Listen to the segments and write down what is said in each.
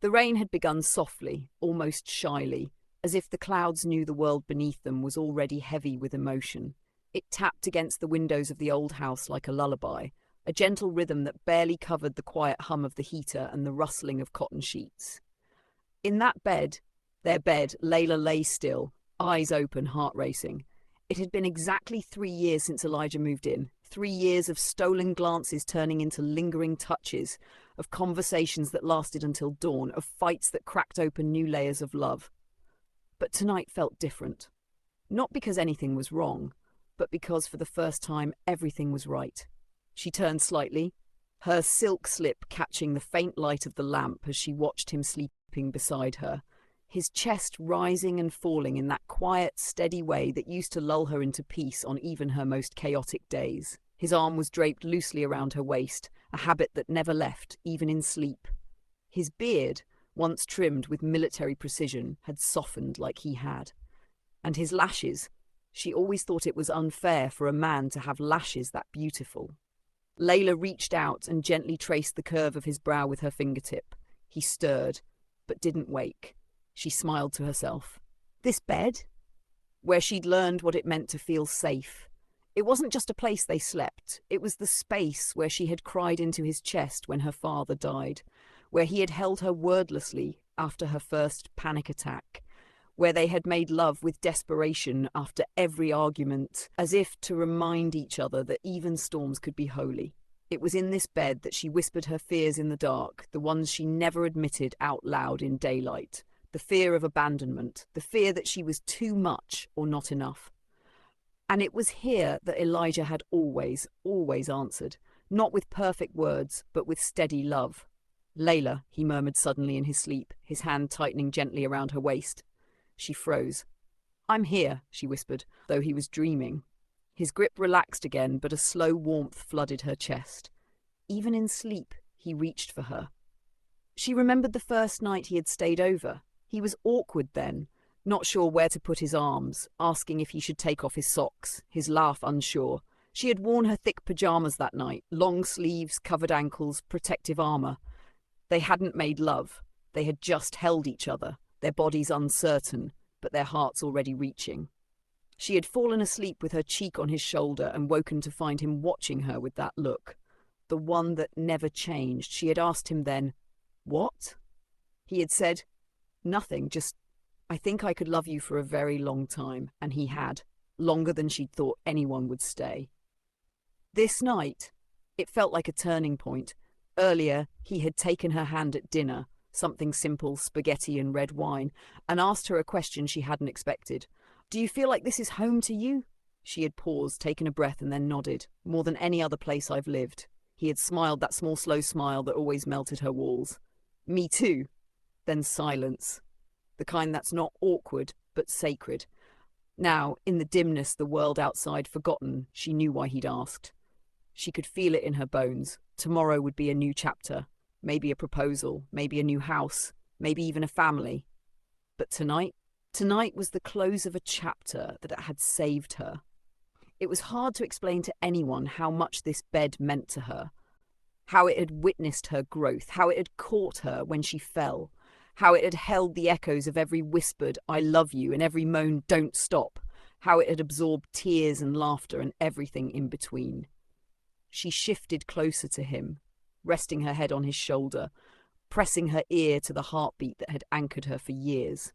The rain had begun softly, almost shyly, as if the clouds knew the world beneath them was already heavy with emotion. It tapped against the windows of the old house like a lullaby, a gentle rhythm that barely covered the quiet hum of the heater and the rustling of cotton sheets. In that bed, their bed, Layla lay still, eyes open, heart racing. It had been exactly 3 years since Elijah moved in, 3 years of stolen glances turning into lingering touches, of conversations that lasted until dawn, of fights that cracked open new layers of love. But tonight felt different. Not because anything was wrong, but because for the first time everything was right. She turned slightly, her silk slip catching the faint light of the lamp as she watched him sleeping beside her, his chest rising and falling in that quiet, steady way that used to lull her into peace on even her most chaotic days. His arm was draped loosely around her waist, a habit that never left, even in sleep. His beard, once trimmed with military precision, had softened like he had. And his lashes, she always thought it was unfair for a man to have lashes that beautiful. Layla reached out and gently traced the curve of his brow with her fingertip. He stirred, but didn't wake. She smiled to herself. This bed? Where she'd learned what it meant to feel safe. It wasn't just a place they slept. It was the space where she had cried into his chest when her father died, where he had held her wordlessly after her first panic attack, where they had made love with desperation after every argument, as if to remind each other that even storms could be holy. It was in this bed that she whispered her fears in the dark, the ones she never admitted out loud in daylight. The fear of abandonment, the fear that she was too much or not enough. And it was here that Elijah had always answered, not with perfect words, but with steady love. Layla, he murmured suddenly in his sleep, his hand tightening gently around her waist. She froze. I'm here, she whispered, though he was dreaming. His grip relaxed again, but a slow warmth flooded her chest. Even in sleep, he reached for her. She remembered the first night he had stayed over. He was awkward then, not sure where to put his arms, asking if he should take off his socks, his laugh unsure. She had worn her thick pajamas that night, long sleeves, covered ankles, protective armor. They hadn't made love. They had just held each other, their bodies uncertain, but their hearts already reaching. She had fallen asleep with her cheek on his shoulder and woken to find him watching her with that look. The one that never changed. She had asked him then, "What?" He had said, "Nothing, just, I think I could love you for a very long time," and he had, longer than she'd thought anyone would stay. This night, it felt like a turning point. Earlier, he had taken her hand at dinner, something simple, spaghetti and red wine, and asked her a question she hadn't expected. "Do you feel like this is home to you?" She had paused, taken a breath, and then nodded. "More than any other place I've lived." He had smiled, that small, slow smile that always melted her walls. "Me too." Then silence. The kind that's not awkward, but sacred. Now, in the dimness, the world outside forgotten, she knew why he'd asked. She could feel it in her bones. Tomorrow would be a new chapter. Maybe a proposal, maybe a new house, maybe even a family. But tonight was the close of a chapter that had saved her. It was hard to explain to anyone how much this bed meant to her, how it had witnessed her growth, how it had caught her when she fell, how it had held the echoes of every whispered "I love you" and every moan "don't stop," how it had absorbed tears and laughter and everything in between. She shifted closer to him, resting her head on his shoulder, pressing her ear to the heartbeat that had anchored her for years.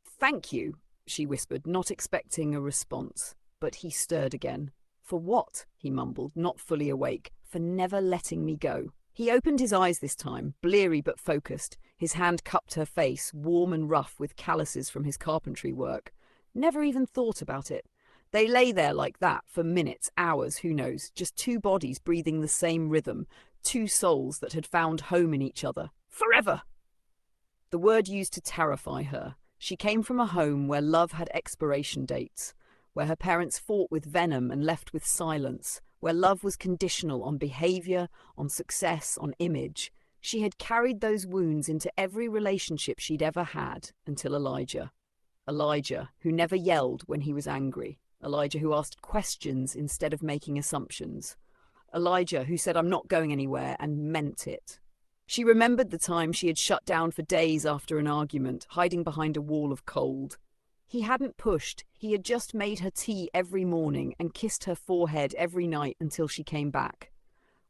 "Thank you," she whispered, not expecting a response. But he stirred again. "For what?" he mumbled, not fully awake. "For never letting me go." He opened his eyes this time, bleary but focused. His hand cupped her face, warm and rough with calluses from his carpentry work. Never even thought about it. They lay there like that for minutes, hours, who knows, just two bodies breathing the same rhythm, two souls that had found home in each other. Forever! The word used to terrify her. She came from a home where love had expiration dates, where her parents fought with venom and left with silence, where love was conditional on behavior, on success, on image. She had carried those wounds into every relationship she'd ever had until Elijah. Elijah, who never yelled when he was angry. Elijah, who asked questions instead of making assumptions. Elijah, who said, "I'm not going anywhere," and meant it. She remembered the time she had shut down for days after an argument, hiding behind a wall of cold. He hadn't pushed, he had just made her tea every morning and kissed her forehead every night until she came back.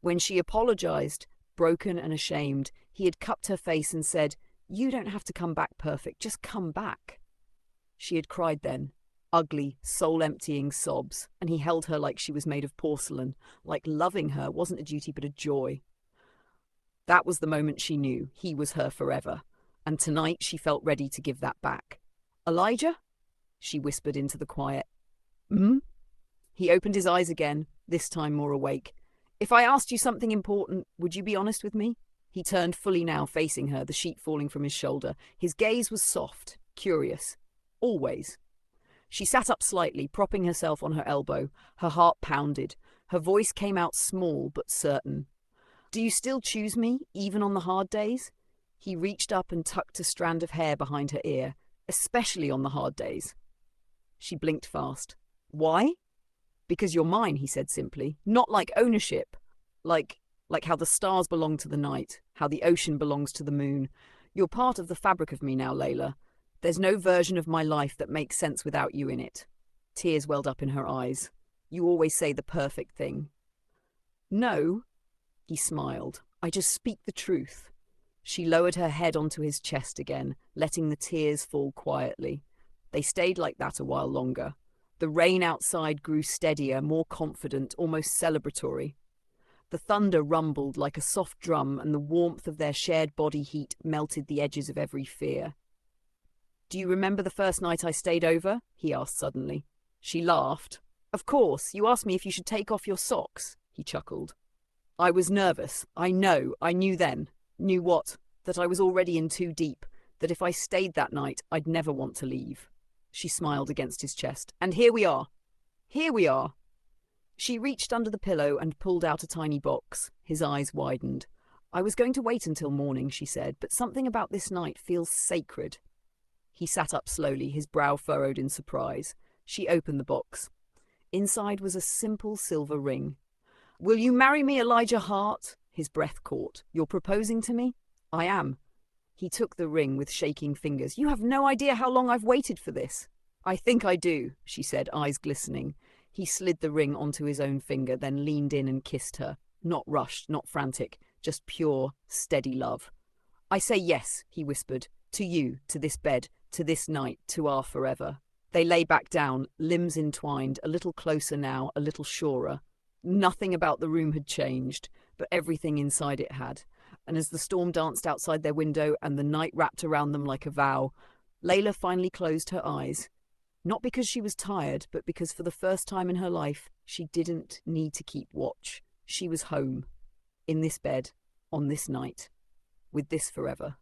When she apologized, broken and ashamed, he had cupped her face and said, "You don't have to come back perfect, just come back." She had cried then, ugly, soul-emptying sobs, and he held her like she was made of porcelain, like loving her wasn't a duty but a joy. That was the moment she knew he was her forever, and tonight she felt ready to give that back. "Elijah?" she whispered into the quiet. "Hmm?" He opened his eyes again, this time more awake. "If I asked you something important, would you be honest with me?" He turned fully now, facing her, the sheet falling from his shoulder. His gaze was soft, curious. Always. She sat up slightly, propping herself on her elbow. Her heart pounded. Her voice came out small but certain. "Do you still choose me, even on the hard days?" He reached up and tucked a strand of hair behind her ear. "Especially on the hard days." She blinked fast. "Why?" "Because you're mine," he said simply. "Not like ownership. Like how the stars belong to the night, how the ocean belongs to the moon. You're part of the fabric of me now, Layla. There's no version of my life that makes sense without you in it." Tears welled up in her eyes. "You always say the perfect thing." "No," he smiled. "I just speak the truth." She lowered her head onto his chest again, letting the tears fall quietly. They stayed like that a while longer. The rain outside grew steadier, more confident, almost celebratory. The thunder rumbled like a soft drum, and the warmth of their shared body heat melted the edges of every fear. "Do you remember the first night I stayed over?" he asked suddenly. She laughed. "Of course, you asked me if you should take off your socks," he chuckled. "I was nervous. I knew then." "Knew what?" "That I was already in too deep, that if I stayed that night, I'd never want to leave." She smiled against his chest. "And here we are. Here we are." She reached under the pillow and pulled out a tiny box. His eyes widened. "I was going to wait until morning," she said, "but something about this night feels sacred." He sat up slowly, his brow furrowed in surprise. She opened the box. Inside was a simple silver ring. "Will you marry me, Elijah Hart?" His breath caught. "You're proposing to me?" "I am." He took the ring with shaking fingers. "You have no idea how long I've waited for this." "I think I do," she said, eyes glistening. He slid the ring onto his own finger, then leaned in and kissed her. Not rushed, not frantic, just pure, steady love. "I say yes," he whispered. "To you, to this bed, to this night, to our forever." They lay back down, limbs entwined, a little closer now, a little surer. Nothing about the room had changed, but everything inside it had. And as the storm danced outside their window and the night wrapped around them like a vow, Layla finally closed her eyes. Not because she was tired, but because for the first time in her life, she didn't need to keep watch. She was home, in this bed, on this night, with this forever.